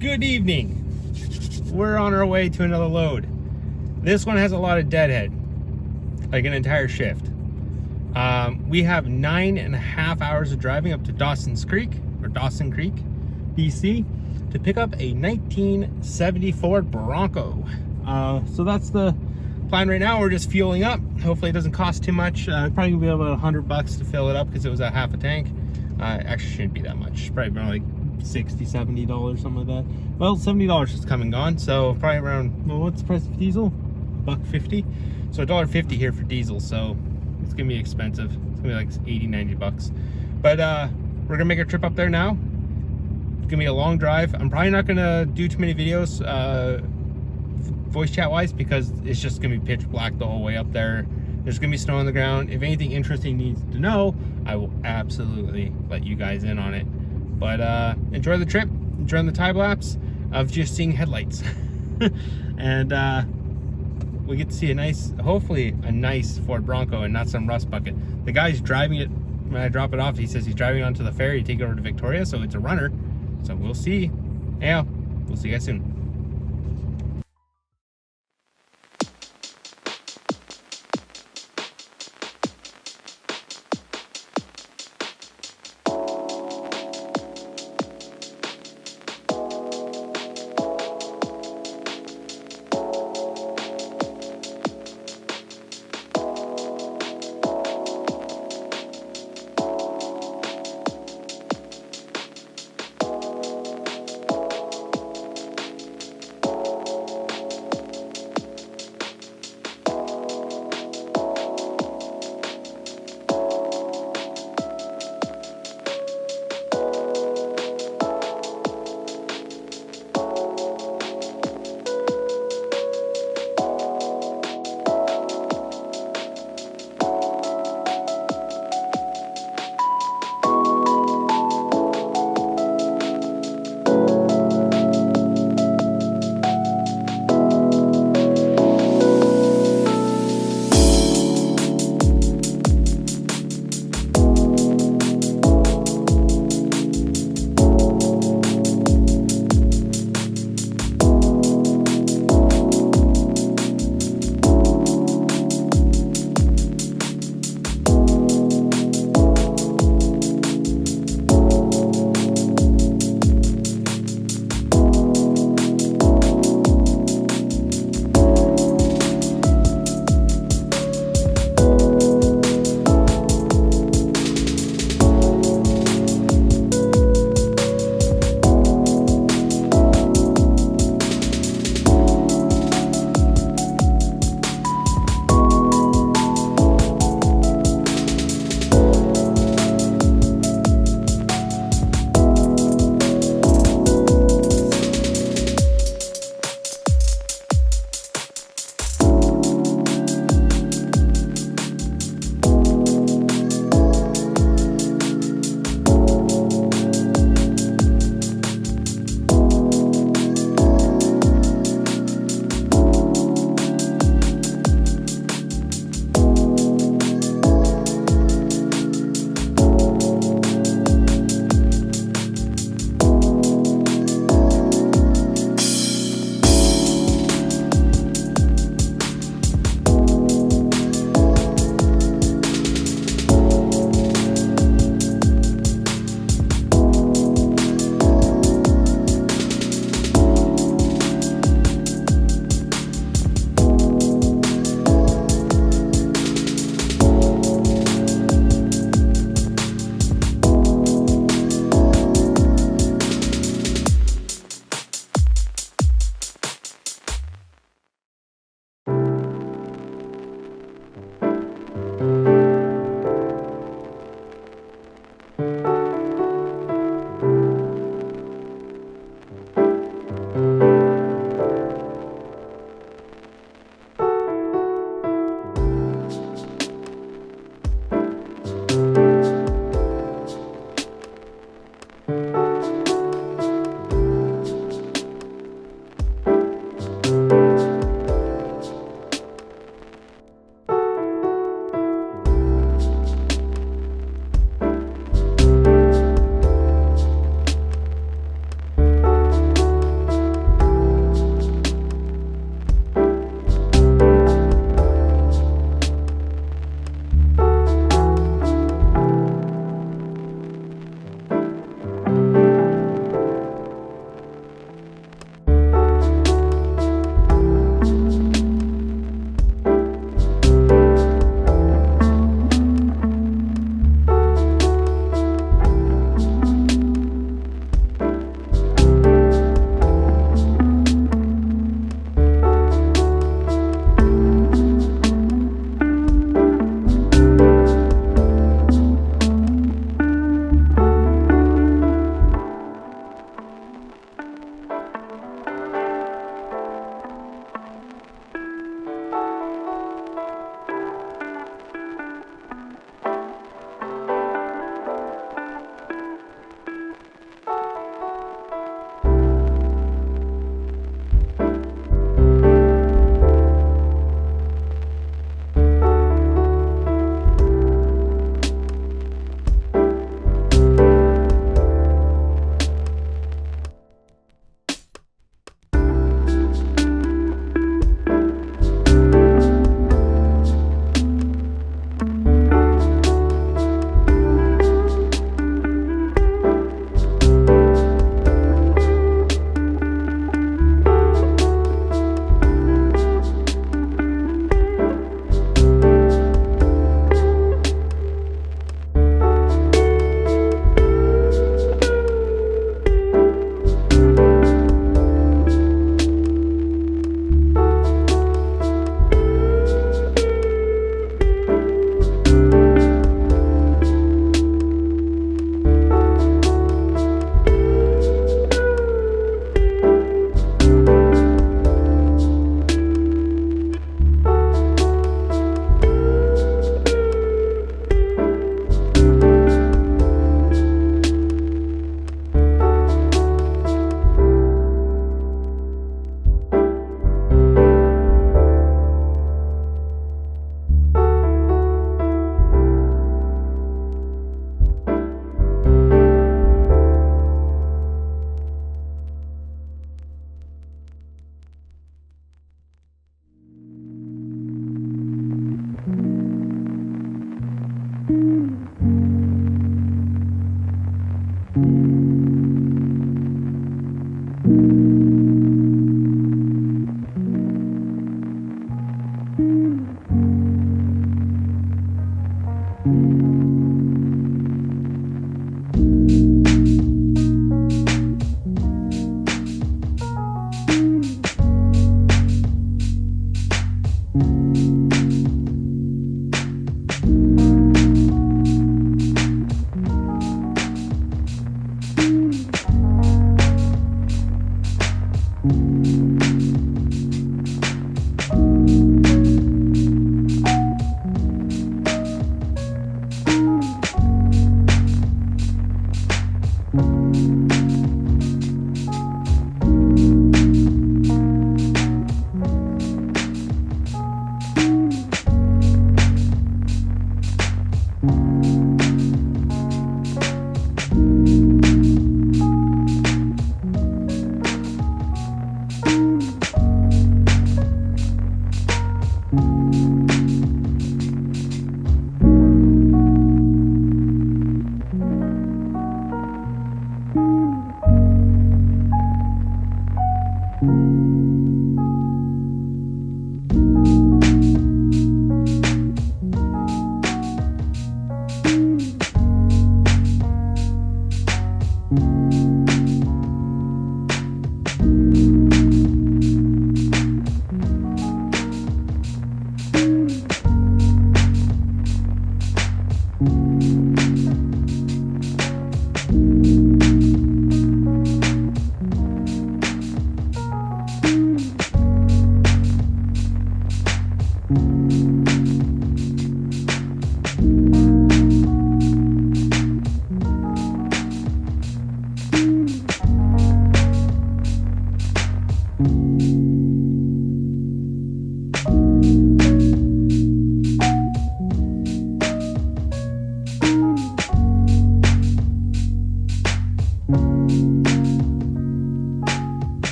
Good evening. We're on our way to another load. This one has a lot of deadhead, like an entire shift. We have 9.5 hours of driving up to Dawson Creek, BC, to pick up a 1970 Ford Bronco. So that's the plan right now. We're just fueling up. Hopefully it doesn't cost too much. Probably gonna be about $100 to fill it up because it was a half a tank. Actually shouldn't be that much. Probably around like $60, $70, something like that. Well, $70 is come and gone, so probably around, well, what's the price of diesel? $1.50. So $1.50 here for diesel, so it's gonna be expensive. It's gonna be like 80, 90 bucks. But we're gonna make a trip up there now. It's gonna be a long drive. I'm probably not gonna do too many videos voice chat wise because it's just gonna be pitch black the whole way up there. There's gonna be snow on the ground. If anything interesting needs to know, I will absolutely let you guys in on it. But enjoy the trip, enjoy the time lapse of just seeing headlights. And we get to see a nice, hopefully a nice Ford Bronco and not some rust bucket. The guy's driving it, when I drop it off, he says he's driving onto the ferry to take it over to Victoria, so it's a runner. So we'll see. Yeah, we'll see you guys soon.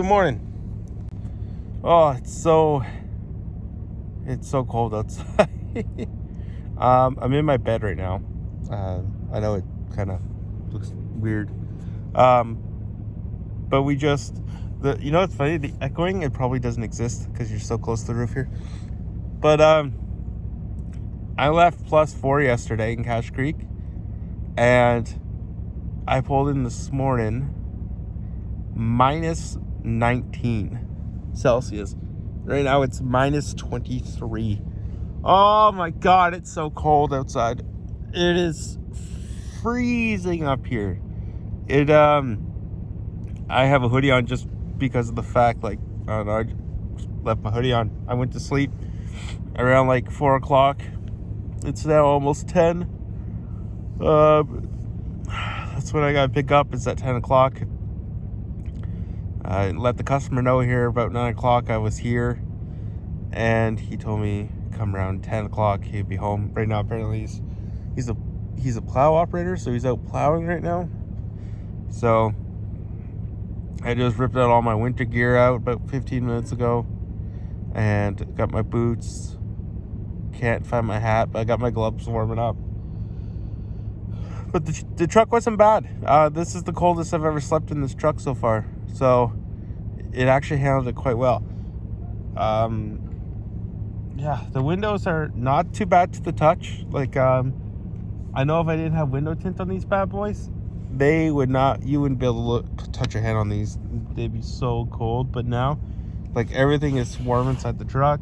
morning. Oh, it's so cold outside. I'm in my bed right now. I know it kind of looks weird. But we just, you know what's funny? The echoing, it probably doesn't exist because you're so close to the roof here. But I left +4 yesterday in Cache Creek, and I pulled in this morning -19 Celsius. Right now it's -23. Oh my God, it's so cold outside. It is freezing up here. I have a hoodie on just because of the fact, like, I don't know, I just left my hoodie on. I went to sleep around like 4 o'clock. It's now almost 10. That's when I gotta pick up. It's at 10 o'clock. I let the customer know here about 9 o'clock I was here, and he told me come around 10 o'clock he'd be home. Right now apparently he's a plow operator, so he's out plowing right now. So I just ripped out all my winter gear out about 15 minutes ago, and got my boots. Can't find my hat, but I got my gloves warming up. But the truck wasn't bad. This is the coldest I've ever slept in this truck so far, so it actually handled it quite well. Yeah, the windows are not too bad to the touch. Like, I know if I didn't have window tint on these bad boys, you wouldn't be able to touch your hand on these. They'd be so cold. But now, like, everything is warm inside the truck.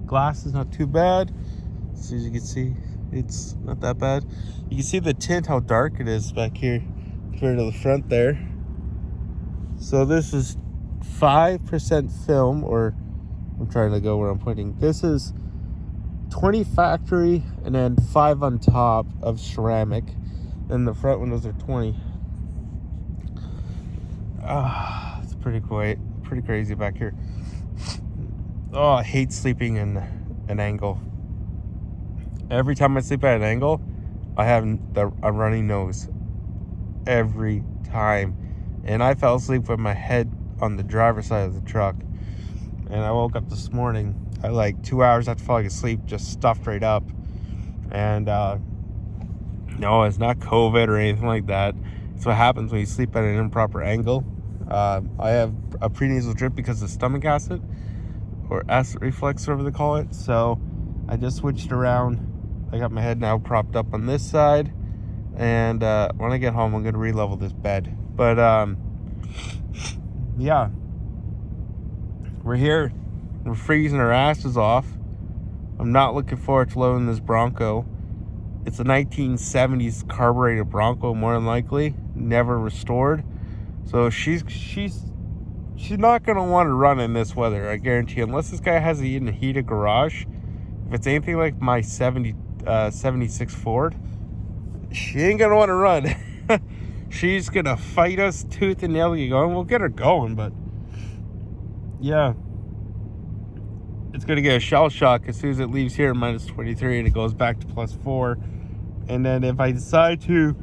Glass is not too bad. So as you can see, it's not that bad. You can see the tint, how dark it is back here compared to the front there. So this is 5% film, or I'm trying to go where I'm pointing. This is 20 factory and then 5 on top of ceramic. And the front windows are 20. It's pretty crazy back here. Oh, I hate sleeping in an angle. Every time I sleep at an angle, I have a runny nose. Every time. And I fell asleep with my head on the driver's side of the truck. And I woke up this morning, like 2 hours after falling asleep, just stuffed right up. And no, it's not COVID or anything like that. It's what happens when you sleep at an improper angle. I have a prenasal drip because of stomach acid, or acid reflux, whatever they call it. So I just switched around. I got my head now propped up on this side. And when I get home, I'm going to re-level this bed. But yeah, we're here. We're freezing our asses off. I'm not looking forward to loading this Bronco. It's a 1970s carbureted Bronco, more than likely, never restored. So she's not gonna want to run in this weather, I guarantee. Unless this guy has a heated garage. If it's anything like my 76 Ford, she ain't gonna want to run. She's gonna fight us tooth and nail to get going. We'll get her going, but yeah, it's gonna get a shell shock as soon as it leaves here -23 and it goes back to +4. And then if I decide to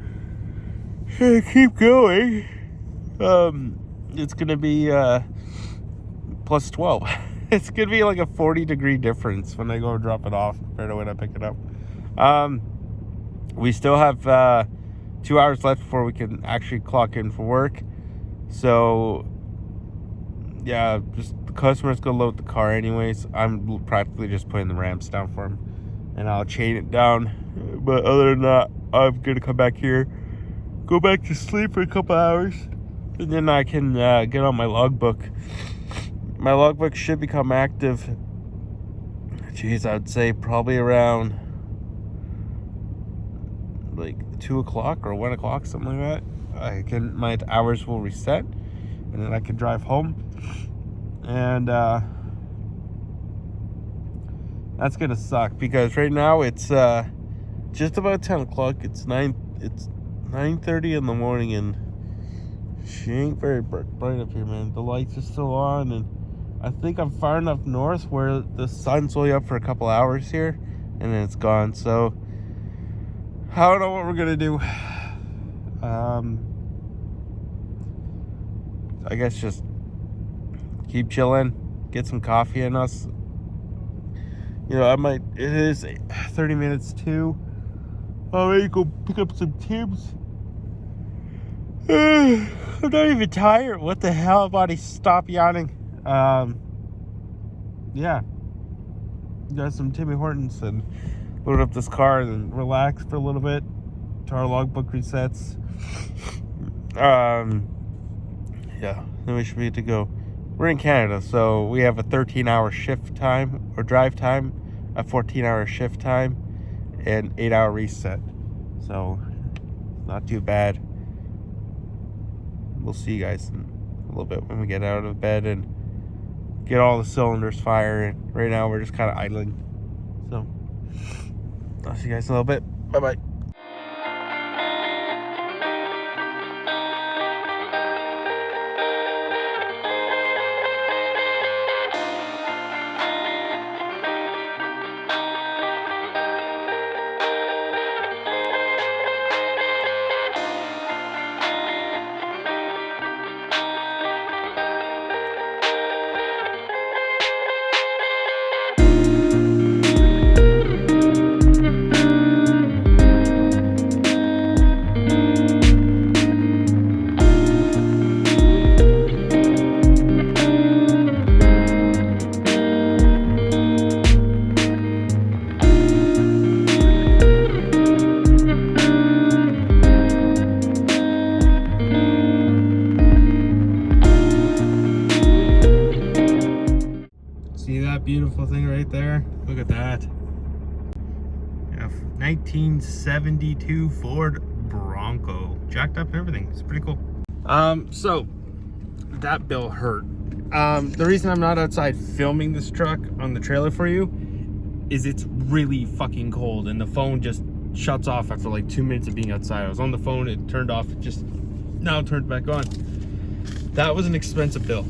keep going, it's gonna be +12. It's gonna be like a 40-degree difference when I go drop it off compared to when I pick it up. We still have 2 hours left before we can actually clock in for work. So yeah, just the customer's gonna load the car anyways. I'm practically just putting the ramps down for him, and I'll chain it down. But other than that, I'm gonna come back here, go back to sleep for a couple hours, and then I can get on my logbook. My logbook should become active, geez, I'd say probably around like 2 o'clock or 1 o'clock, something like that. My hours will reset, and then I can drive home. And that's gonna suck because right now it's just about 10 o'clock. It's 9:30 in the morning, and she ain't very bright up here, man. The lights are still on, and I think I'm far enough north where the sun's only up for a couple hours here, and then it's gone. So I don't know what we're gonna do. I guess just keep chilling, get some coffee in us. You know, it is 30 minutes too. I might go pick up some Tim's. I'm not even tired. What the hell, buddy? Stop yawning. Yeah. Got some Timmy Hortons and load up this car and relax for a little bit till our logbook resets. Yeah, then we should be good to go. We're in Canada, so we have a 13-hour shift time or drive time, a 14-hour shift time, and 8-hour reset. So, not too bad. We'll see you guys in a little bit when we get out of bed and get all the cylinders firing. Right now, we're just kind of idling. So, I'll see you guys in a little bit. Bye-bye. See that beautiful thing right there? Look at that. Yeah, 1972 Ford Bronco. Jacked up and everything. It's pretty cool. So that bill hurt. The reason I'm not outside filming this truck on the trailer for you is it's really fucking cold and the phone just shuts off after like 2 minutes of being outside. I was on the phone, it turned off, it just now turned back on. That was an expensive bill.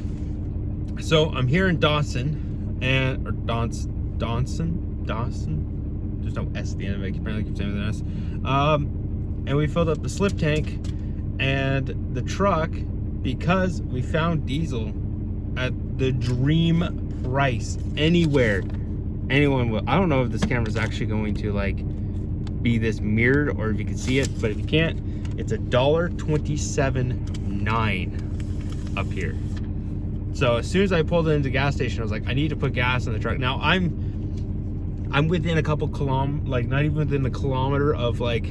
So I'm here in Dawson. Or Dawson. There's no S at the end of it. I apparently keep saying an S. And we filled up the slip tank and the truck because we found diesel at the dream price anywhere. Anyone will. I don't know if this camera is actually going to like be this mirrored or if you can see it, but if you can't, it's $1.27.9 up here. So as soon as I pulled into the gas station, I was like, I need to put gas in the truck. Now I'm within a couple like not even within a kilometer of like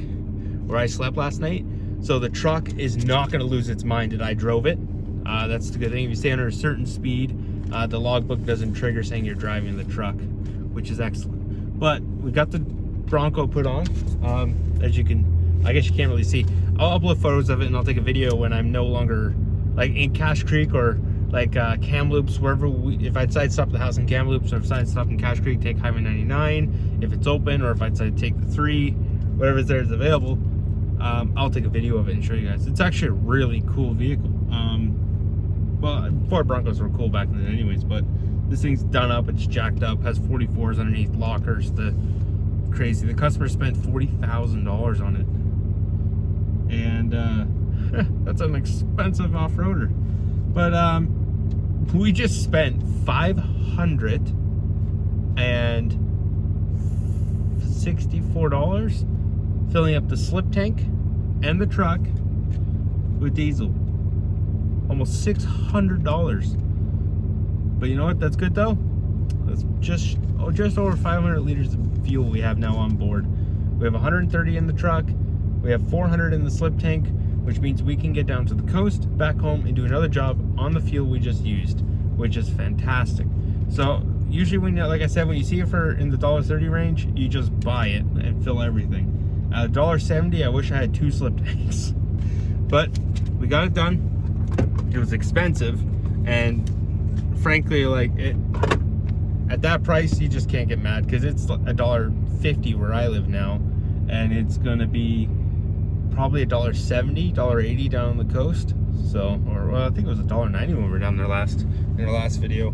where I slept last night. So the truck is not going to lose its mind that I drove it. That's the good thing. If you stay under a certain speed, the logbook doesn't trigger saying you're driving the truck, which is excellent. But we got the Bronco put on. As you can, I guess you can't really see. I'll upload photos of it and I'll take a video when I'm no longer like in Cache Creek or like Kamloops, wherever if I decide to stop at the house in Kamloops or if I decide to stop in Cache Creek, take Highway 99 if it's open, or if I decide to take the 3, whatever's there is available, I'll take a video of it and show you guys. It's actually a really cool vehicle. Well, Ford Broncos were cool back then anyways, but this thing's done up, it's jacked up, has 44s underneath, lockers, the customer spent $40,000 on it. And that's an expensive off-roader. But we just spent $564 filling up the slip tank and the truck with diesel. Almost $600. But you know what? That's good though. That's just over 500 liters of fuel we have now on board. We have 130 in the truck. We have 400 in the slip tank, which means we can get down to the coast, back home, and do another job on the fuel we just used, which is fantastic. So usually when, like I said, when you see it for in the $1.30 range, you just buy it and fill everything. At $1.70, I wish I had 2 slip tanks. But we got it done. It was expensive, and frankly, like at that price, you just can't get mad because it's $1.50 where I live now, and it's gonna be probably $1.70, $1.80 down on the coast. So, or well, I think it was $1.90 when we were down there in our last video.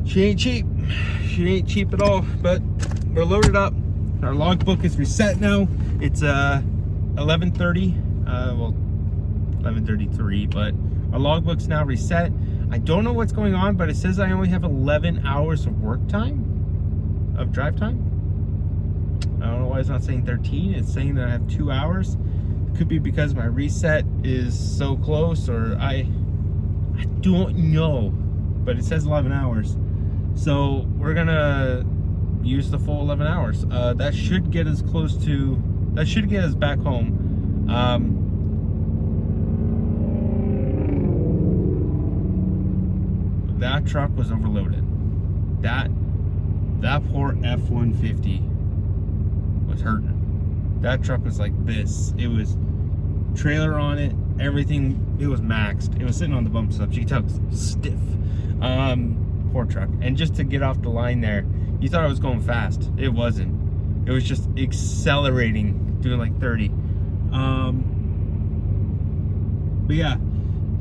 She ain't cheap. She ain't cheap at all. But we're loaded up. Our logbook is reset now. It's 11:30. Well, 11:33, but our logbook's now reset. I don't know what's going on, but it says I only have 11 hours of work time, of drive time. I don't know why it's not saying 13. It's saying that I have 2 hours. It could be because my reset is so close, or I don't know, but it says 11 hours. So we're gonna use the full 11 hours. That should get us close to, that should get us back home. That truck was overloaded. That poor F-150 was hurting. That truck was like this. It was trailer on it, everything. It was maxed. It was sitting on the bump stops. You could tell it was stiff. Poor truck. And just to get off the line there, you thought it was going fast. It wasn't. It was just accelerating, doing like 30. But yeah,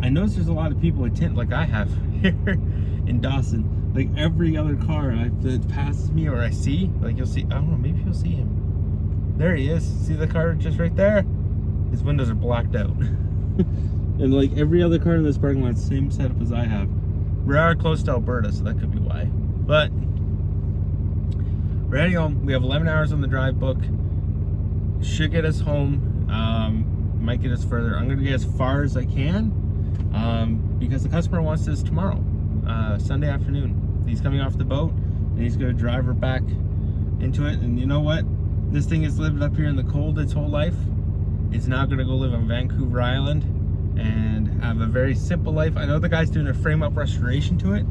I noticed there's a lot of people with tint like I have here in Dawson. Like every other car that passes me or I see, like you'll see, I don't know, maybe you'll see him. There he is. See the car just right there? His windows are blacked out. And like every other car in this parking lot, same setup as I have. We are close to Alberta, so that could be why. But we're heading home. We have 11 hours on the drive book. Should get us home. Might get us further. I'm gonna get as far as I can because the customer wants this tomorrow, Sunday afternoon. He's coming off the boat and he's gonna drive her back into it. And you know what? This thing has lived up here in the cold its whole life. It's now gonna go live on Vancouver Island and have a very simple life. I know the guy's doing a frame-up restoration to it.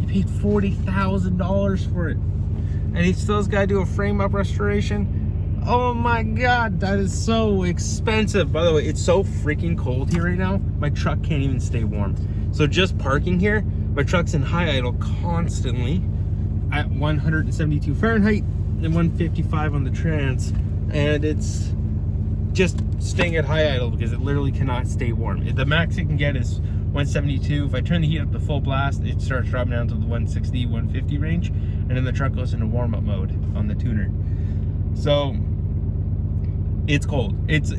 He paid $40,000 for it, and he still has got to do a frame-up restoration. Oh my God, that is so expensive. By the way, it's so freaking cold here right now. My truck can't even stay warm. So just parking here, my truck's in high idle constantly at 172 Fahrenheit and 155 on the trans, and it's just staying at high idle because it literally cannot stay warm. The max it can get is 172. If I turn the heat up to full blast, it starts dropping down to the 160, 150 range, and then the truck goes into warm-up mode on the tuner. So it's cold. It's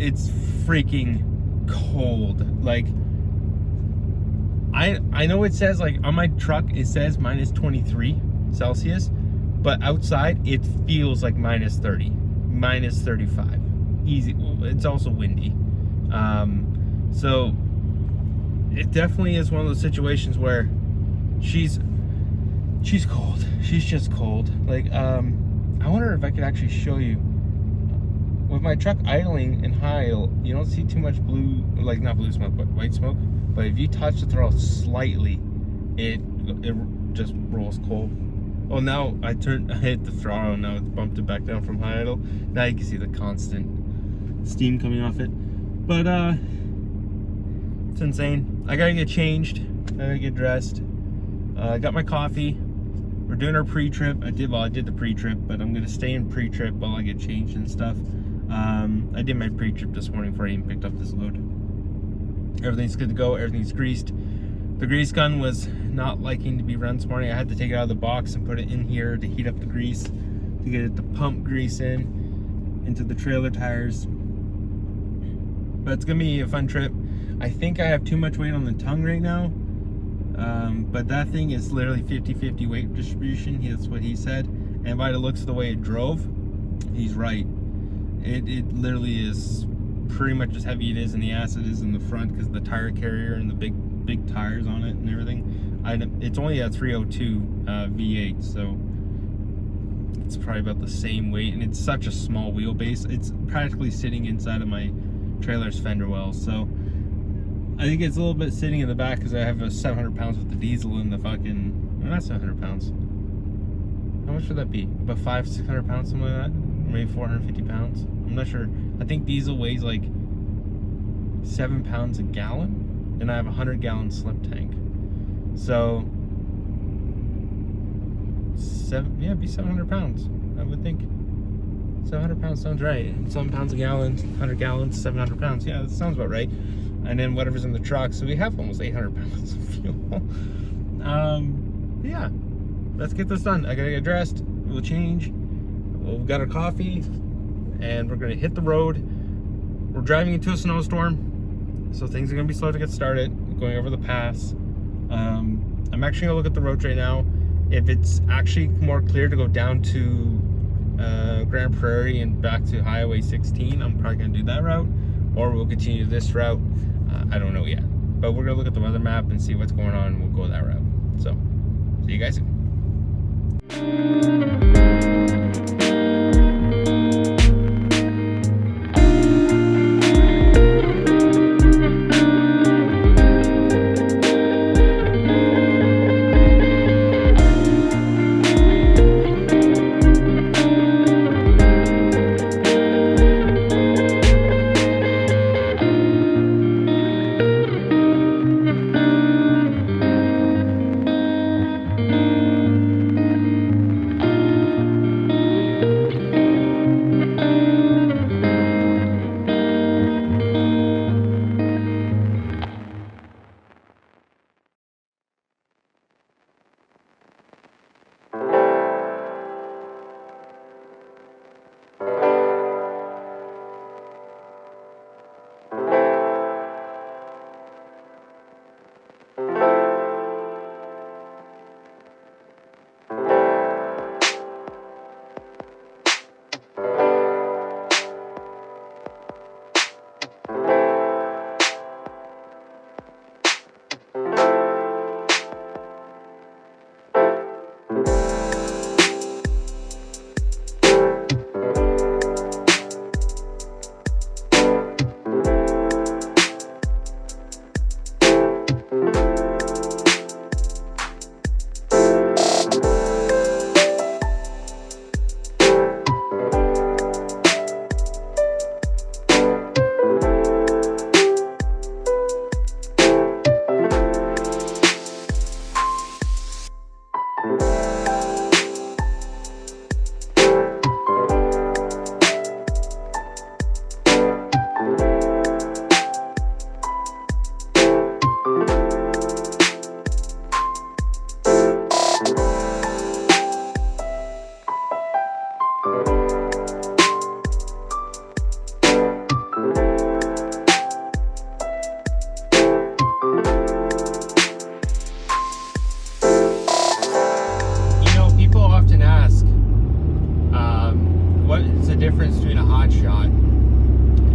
freaking cold. Like I know it says, like on my truck it says minus 23 Celsius, but outside it feels like minus 30, minus 35. Easy. It's also windy. So it definitely is one of those situations where she's cold. She's just cold. Like I wonder if I could actually show you. With my truck idling in high idle, you don't see too much blue, like not blue smoke, but white smoke. But if you touch the throttle slightly, it just rolls cold. Oh, now I hit the throttle, now it's bumped it back down from high idle. Now you can see the constant steam coming off it. But it's insane. I gotta get changed. I gotta get dressed. I got my coffee. We're doing our pre-trip. I did the pre-trip, but I'm gonna stay in pre-trip while I get changed and stuff. I did my pre-trip this morning before I even picked up this load. Everything's good to go. Everything's greased. The grease gun was not liking to be run this morning. I had to take it out of the box and put it in here to heat up the grease, to get it to pump grease into the trailer tires. But it's gonna be a fun trip. I think I have too much weight on the tongue right now. But that thing is literally 50-50 weight distribution. That's what he said. And by the looks of the way it drove, he's right. It literally is pretty much as heavy it is in the ass it is in the front because of the tire carrier and the big tires on it and everything. It's only a 302 V8, so it's probably about the same weight, and it's such a small wheelbase. It's practically sitting inside of my trailer's fender wells, so I think it's a little bit sitting in the back because I have a 700 pounds with the diesel in the fucking, no, not 700 pounds. How much would that be? About 500-600 pounds, something like that? Or maybe 450 pounds? I'm not sure. I think diesel weighs like 7 pounds a gallon, and I have a 100-gallon slip tank. So, it'd be 700 pounds, I would think. 700 pounds sounds right. 7 pounds a gallon, 100 gallons, 700 pounds. Yeah, that sounds about right. And then whatever's in the truck, so we have almost 800 pounds of fuel. Yeah, let's get this done. I gotta get dressed, we'll change, we've got our coffee, and we're gonna hit the road. We're driving into a snowstorm, So things are gonna be slow to get started, going over the pass. I'm actually gonna look at the roads right now. If it's actually more clear to go down to Grand Prairie and back to Highway 16, I'm probably gonna do that route, or we'll continue this route. I don't know yet, but we're gonna look at the weather map and see what's going on, and we'll go that route. So, see you guys soon. Difference between a HotShot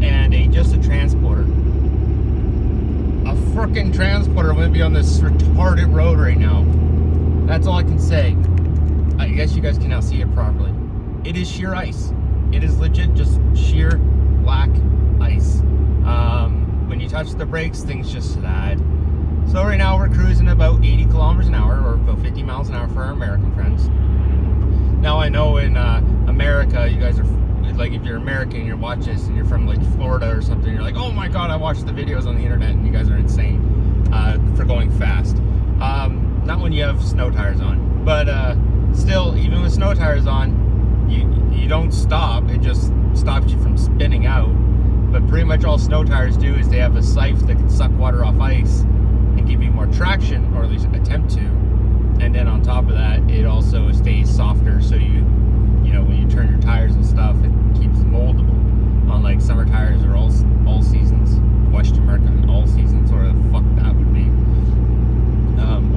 and just a transporter. A frickin' transporter wouldn't be on this retarded road right now. That's all I can say. I guess you guys can now see it properly. It is sheer ice. It is legit just sheer black ice. When you touch the brakes, things just slide. So right now we're cruising about 80 kilometers an hour, or about 50 miles an hour for our American friends. Now I know in America, you guys are like, if you're American, you're watching this and you're from like Florida or something, you're like, oh my god, I watched the videos on the internet and you guys are insane for going fast. Not when you have snow tires on, but still, even with snow tires on, you don't stop. It just stops you from spinning out. But pretty much all snow tires do is they have a siphon that can suck water off ice and give you more traction, or at least attempt to. And then on top of that, it also stays softer, so you know, when you turn your tires and stuff, it keeps moldable. Unlike summer tires or all seasons, question mark on all seasons, or the fuck that would be,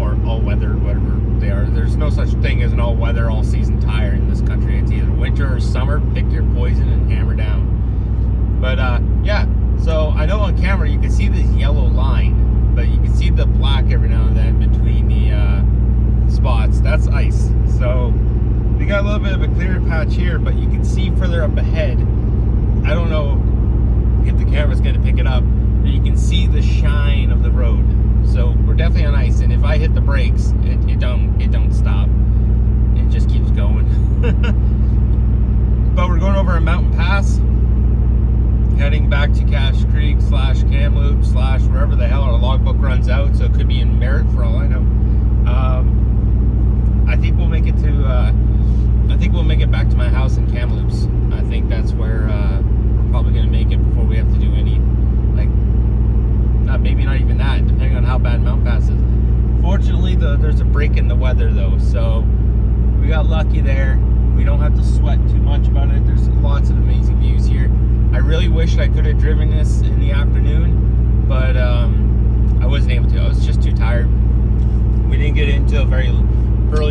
or all weather, whatever they are. There's no such thing as an all weather, all season tire in this country. It's either winter or summer. Pick your poison and hammer down. But yeah, so I know on camera you can see this yellow line, but you can see the black every now and then between the spots. That's ice. So we got a little bit of a clearer patch here, but you can see further up ahead. I don't know if the camera's going to pick it up, but you can see the shine of the road. So we're definitely on ice, and if I hit the brakes, it don't stop. It just keeps going. But we're going over a mountain pass, heading back to Cache Creek / Kamloops / wherever the hell our logbook runs out. So it could be in Merritt for all I know. I think we'll make it to. I think we'll make it back to my house in Kamloops. I think that's where we're probably going to make it before we have to do any, like, maybe not even that, depending on how bad Mountain Pass is. Fortunately, there's a break in the weather though, so we got lucky there. We don't have to sweat too much about it. There's lots of amazing views here. I really wish I could have driven this in the afternoon, but I wasn't able to. I was just too tired. We didn't get in until very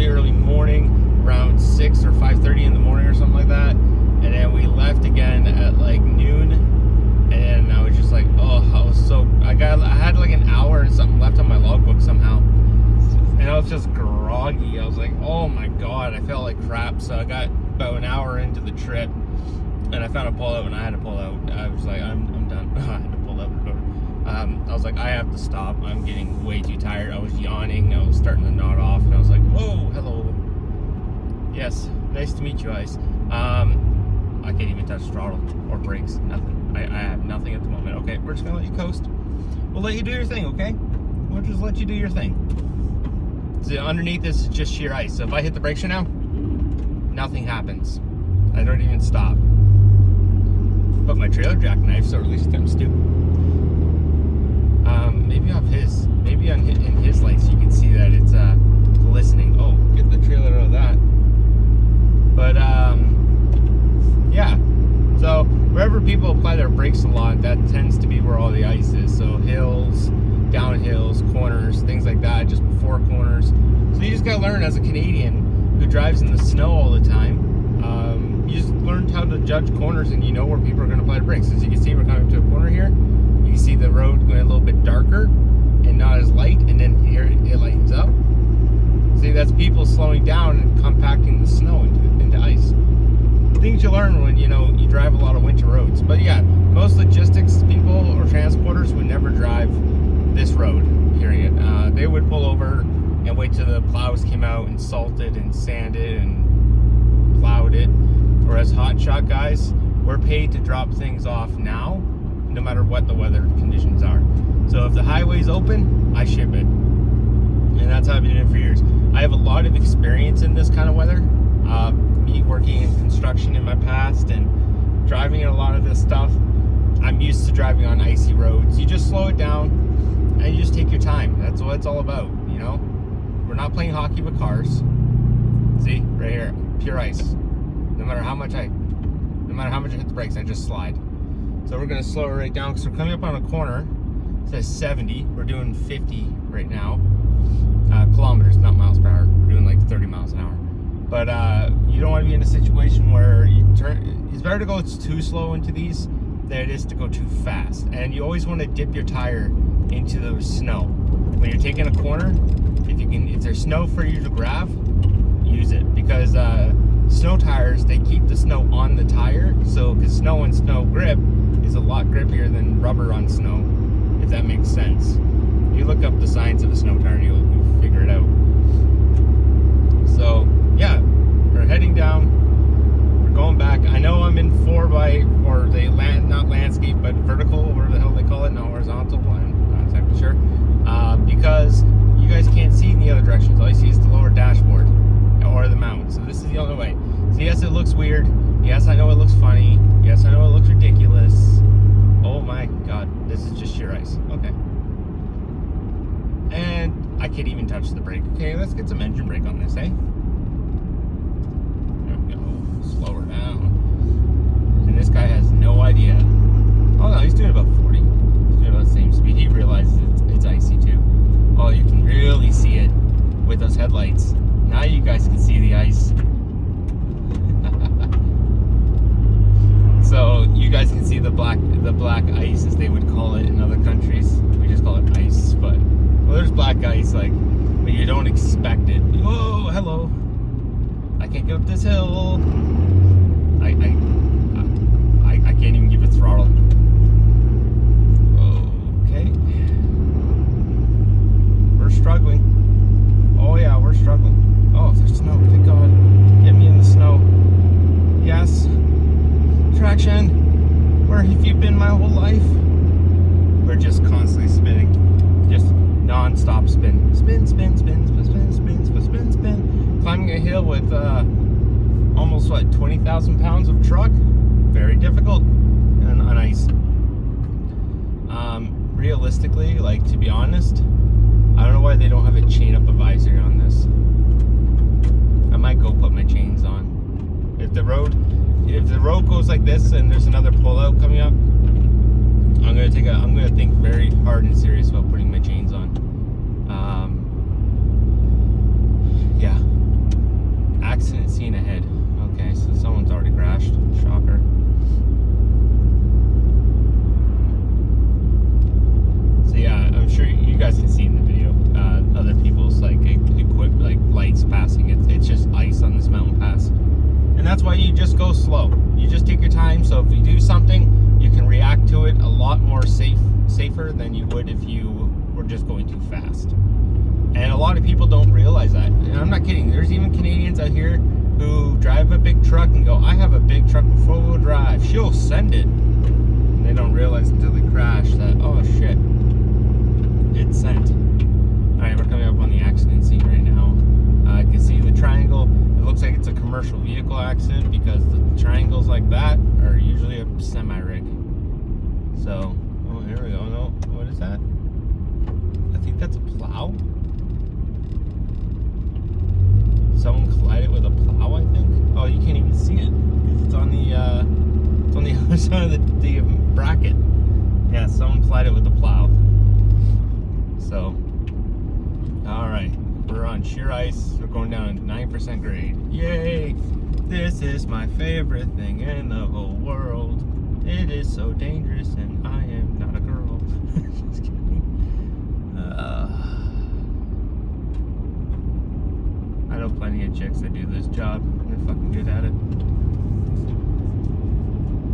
early morning, around 6 or 5:30 in the morning or something like that. And then we left again at like noon. And I was just like, oh, I had like an hour and something left on my logbook somehow. And I was just groggy. I was like, oh my God, I felt like crap. So I got about an hour into the trip and I found a pullout and I had to pull out. I was like, I'm done. I had to pull out. I was like, I have to stop. I'm getting way too tired. I was yawning. I was starting to nod off and I was like, whoa, hello. Yes, nice to meet you guys. I can't even touch throttle or brakes, nothing. I have nothing at the moment. Okay, we're just gonna let you coast. We'll let you do your thing, okay? We'll just let you do your thing. So underneath this is just sheer ice. So if I hit the brakes right now, nothing happens. I don't even stop. But my trailer jackknife, so at least attempts to. Maybe in his lights you can see that it's glistening. Oh, get the trailer out of that. But yeah. So wherever people apply their brakes a lot, that tends to be where all the ice is. So hills, downhills, corners, things like that, just before corners. So you just gotta learn as a Canadian who drives in the snow all the time. You just learned how to judge corners and you know where people are gonna apply the brakes. As you can see, we're coming to a corner here. You can see the road going a little bit darker and not as light, and then here it lightens up. See, that's people slowing down and compacting the snow into ice. Things you learn when you drive a lot of winter roads. But yeah, most logistics people or transporters would never drive this road, period. They would pull over and wait till the plows came out and salted and sanded and plowed it. Whereas HotShot guys, we're paid to drop things off now, no matter what the weather conditions are. So if the highway's open, I ship it. And that's how I've been doing it for years. I have a lot of experience in this kind of weather. Me working in construction in my past and driving a lot of this stuff. I'm used to driving on icy roads. You just slow it down and you just take your time. That's what it's all about, We're not playing hockey with cars. See, right here, pure ice. No matter how much I hit the brakes, I just slide. So we're gonna slow it right down because we're coming up on a corner. It says 70. We're doing 50 right now. Kilometers, not miles per hour. We're doing like 30 miles an hour. But you don't want to be in a situation where it's better to go too slow into these than it is to go too fast. And you always want to dip your tire into the snow. When you're taking a corner, if there's snow for you to grab, use it. Because snow tires, they keep the snow on the tire. So, because snow and snow grip is a lot grippier than rubber on snow, if that makes sense. You look up the science of a snow tire and you'll figure it out. So, yeah, we're heading down. We're going back. I know I'm in 4x, or not landscape, but vertical, whatever the hell they call it, not horizontal. I'm not exactly sure. Because you guys can't see in the other directions. All you see is the lower dashboard or the mountain. So this is the only way. So yes, it looks weird. Yes, I know it looks funny. Yes, I know it looks ridiculous. Oh my God, this is just sheer ice. Okay. And I can't even touch the brake. Okay, let's get some engine brake on this, eh? There we go. Slow her down. And this guy has no idea. Oh no, he's doing about 40. He's doing about the same speed. He realizes it's icy too. Oh, you can really see it with those headlights. Now you guys can see the ice. So you guys can see the black ice, as they would call it in other countries. We just call it ice, but well, there's black ice, like when you don't expect it. Whoa, hello! I can't get up this hill. I can't even give it throttle. Okay, we're struggling. Oh yeah, we're struggling. Oh, there's snow. Thank God. Get me in the snow. Yes. Traction. Where have you been my whole life? We're just constantly spinning. Just non-stop spin. Spin, spin, spin, spin, spin, spin, spin, spin, spin. Climbing a hill with almost 20,000 pounds of truck. Very difficult on ice. Realistically, like, to be honest, I don't know why they don't have a chain up advisory on this. I might go put my chains on. If the road goes like this and there's another pullout coming up, I'm gonna think very hard and serious about putting my chains on. Yeah. Accident scene ahead. Okay, so someone's already crashed. Shocker. So yeah, I'm sure you guys can see in the video other people's like equipped like lights passing. It's just ice on this mountain pass, and that's why you just go slow. You just take your time. So if you do something, you can react to it a lot more safer than you would if you were just going too fast. And a lot of people don't realize that. And I'm not kidding. There's even Canadians out here who drive a big truck and go, I have a big truck with 4-wheel drive. She'll send it. And they don't realize until they crash that, oh shit, it's sent. Alright, we're coming up on the accident scene right now. I can see the triangle. It looks like it's a commercial vehicle accident because the triangles like that are usually a semi-rig. So, oh, here we go. No, what is that? I think that's a plow. Someone collided with a plow, I think. Oh, you can't even see it because it's on the other side of the bracket. Yeah, someone collided with a plow. So, all right, we're on sheer ice. We're going down at 9% grade. Yay! This is my favorite thing in the whole world. It is so dangerous, and I am not a girl. Just kidding. I know plenty of chicks that do this job. They're fucking good at it.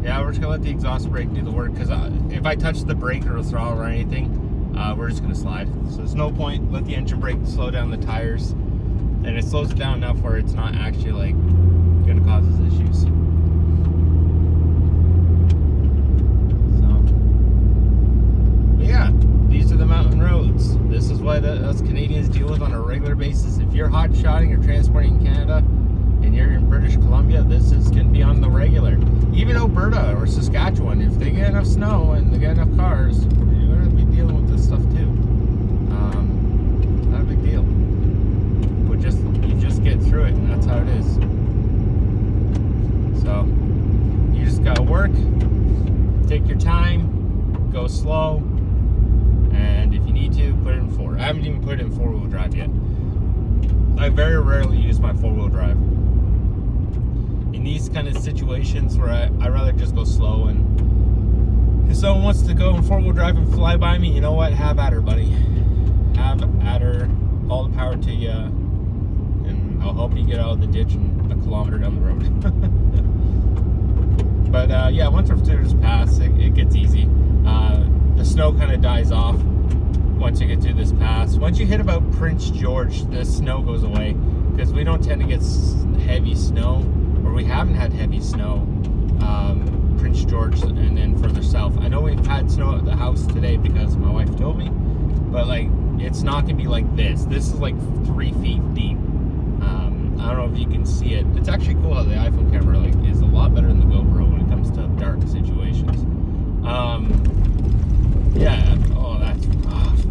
Yeah, we're just gonna let the exhaust brake do the work because if I touch the brake or the throttle or anything, we're just gonna slide. So there's no point. Let the engine brake slow down the tires, and it slows it down enough where it's not actually like gonna cause us issues. Yeah, these are the mountain roads. This is what us Canadians deal with on a regular basis. If you're hot shotting or transporting in Canada and you're in British Columbia, this is going to be on the regular. Even Alberta or Saskatchewan, if they get enough snow and they get enough cars, you're going to be dealing with this stuff too. Not a big deal. You just get through it, and that's how it is. So you just got to work, take your time, go slow. And if you need to, put it in 4. I haven't even put it in 4-wheel drive yet. I very rarely use my 4-wheel drive. In these kind of situations where I rather just go slow, and if someone wants to go in 4-wheel drive and fly by me, you know what? Have at her, buddy. Have at her. All the power to you. And I'll help you get out of the ditch and a kilometer down the road. But yeah, once our tutors pass, it gets easy. The snow kind of dies off once you get through this pass. Once you hit about Prince George, the snow goes away because we don't tend to get heavy snow, or we haven't had heavy snow. Prince George and then further south. I know we've had snow at the house today because my wife told me, but like it's not gonna be like this. This is like 3 feet deep. I don't know if you can see it. It's actually cool how the iPhone camera like is a lot better than the GoPro when it comes to dark situations. Yeah, oh, that's rough.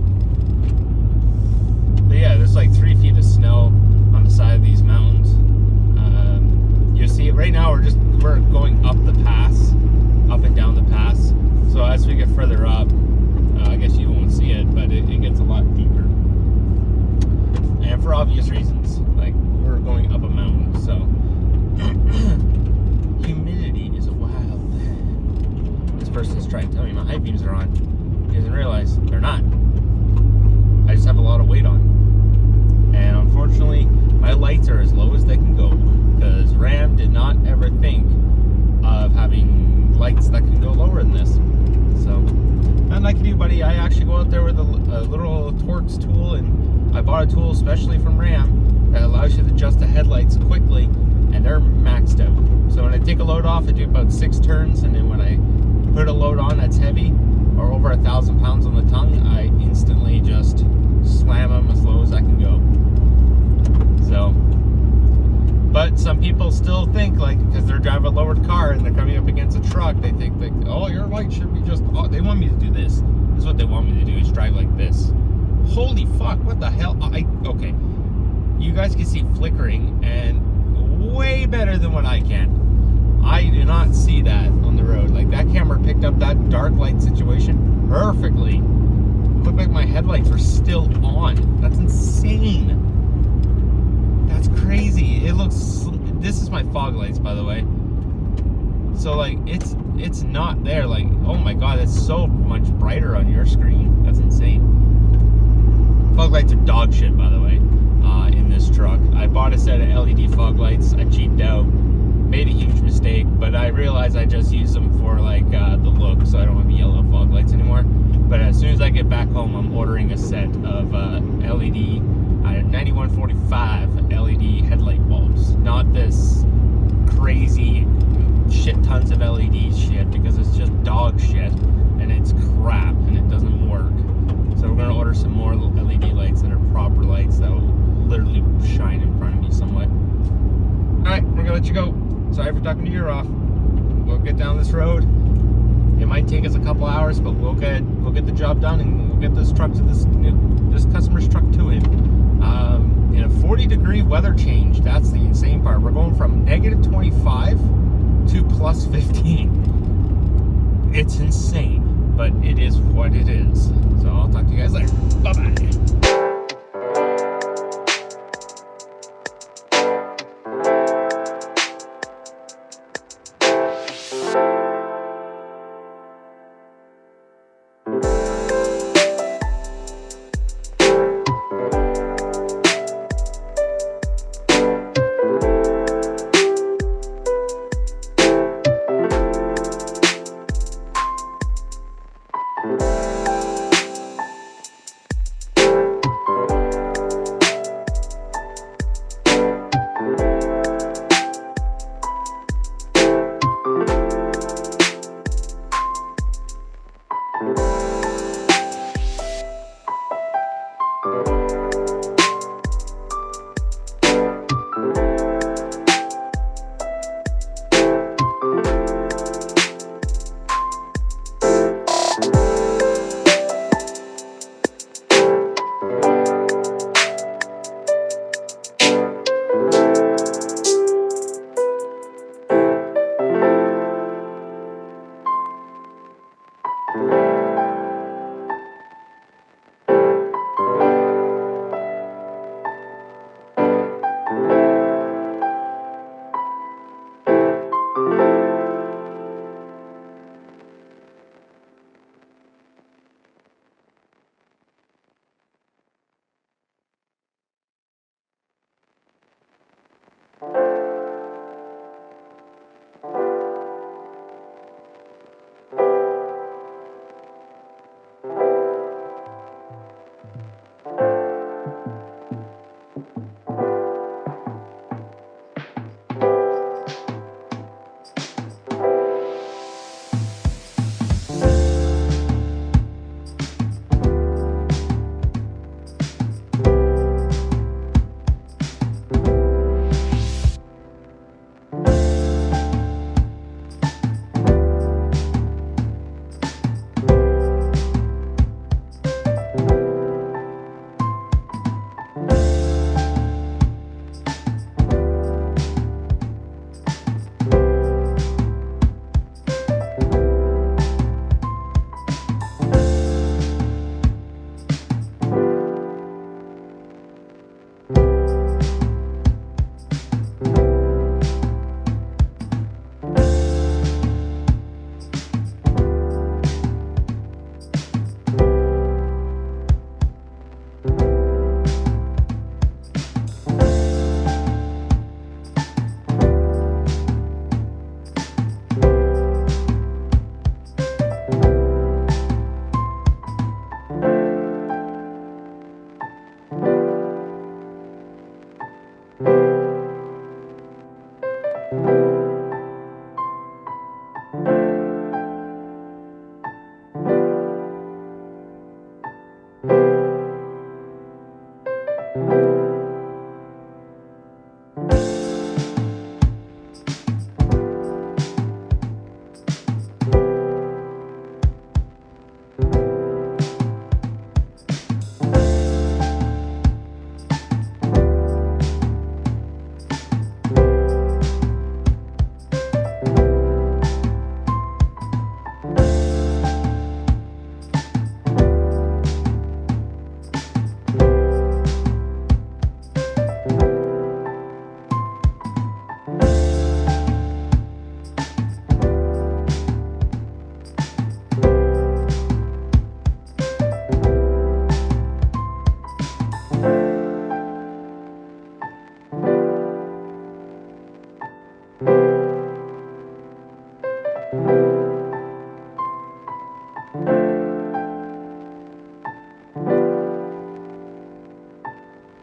But yeah, there's like 3 feet of snow on the side of these mountains. You see it right now. We're going up the pass, up and down the pass. So as we get further up, I guess you won't see it, but it gets a lot deeper. And for obvious reasons, like we're going up a mountain, so humidity is wild. This person's trying to tell me my high beams are on. He doesn't realize they're not. I just have a lot of weight on. And unfortunately, my lights are as low as they can go because Ram did not ever think of having lights that can go lower than this. So, not like you, buddy. I actually go out there with a little Torx tool, and I bought a tool especially from Ram that allows you to adjust the headlights quickly, and they're maxed out. So when I take a load off, I do about 6 turns, and then when I put a load on that's heavy, or over 1,000 pounds on the tongue, I instantly just slam them as low as I can go. So, but some people still think, like, because they're driving a lowered car and they're coming up against a truck, they think like, oh, your light should be just, oh, they want me to do this. This is what they want me to do, is drive like this. Holy fuck, what the hell? Okay, you guys can see flickering, and way better than what I can. I do not see that on the road. Like, that camera picked up that dark light situation perfectly. It looked like my headlights were still on. That's insane. That's crazy. It looks, this is my fog lights, by the way. So like, it's not there. Like, oh my god, it's so much brighter on your screen. That's insane. Fog lights are dog shit, by the way, in this truck. I bought a set of LED fog lights. I cheaped out, made a huge mistake, but I realized I just use them for like the look, so I don't have yellow fog lights anymore. But as soon as I get back home, I'm ordering a set of LED 9145 LED headlight bulbs. Not this crazy shit tons of LED shit, because it's just dog shit and it's crap and it doesn't work. So we're gonna order some more LED lights that are proper lights that will literally shine in front of me somewhat. Alright, we're gonna let you go. Sorry for talking your ear off. We'll get down this road. It might take us a couple hours, but we'll get the job done, and we'll get this truck to this customer's truck to him. In a 40-degree weather change. That's the insane part. We're going from -25 to +15. It's insane, but it is what it is. So I'll talk to you guys later. Bye-bye.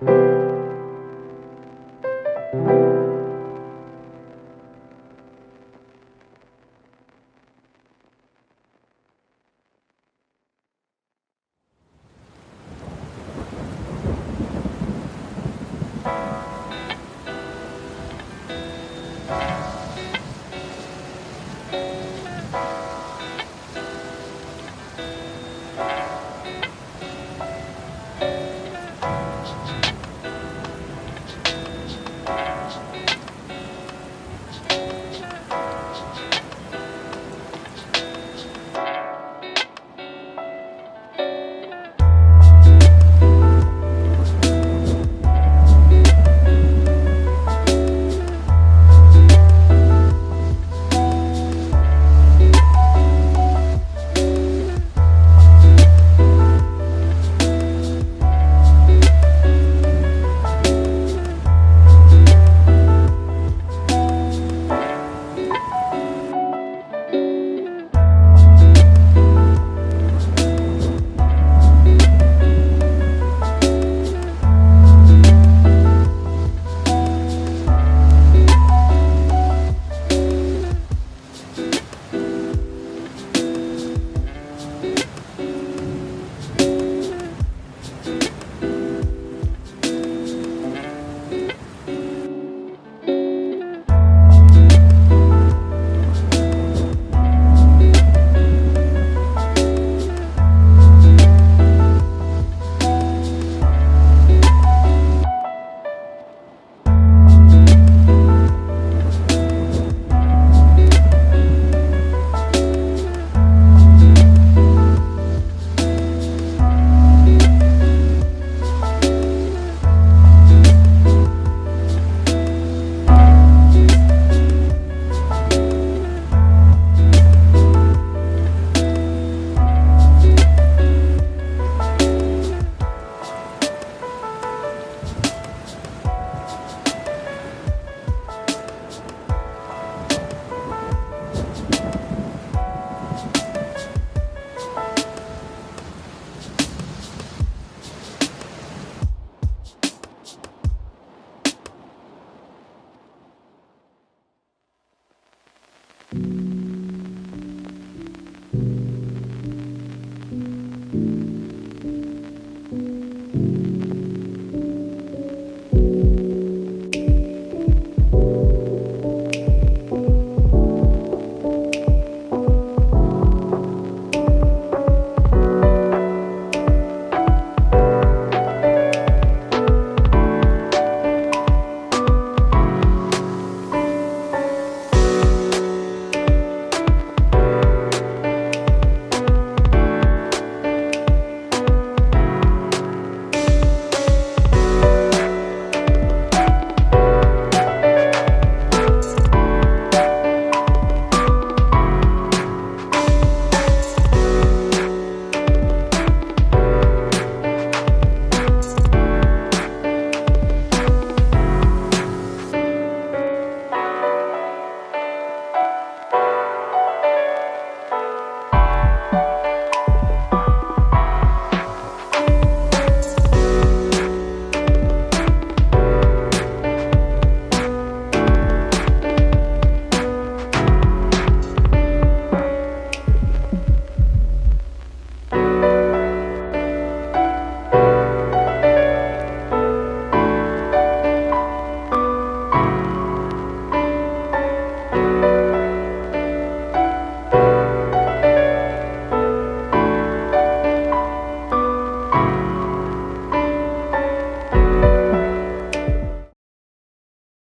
you.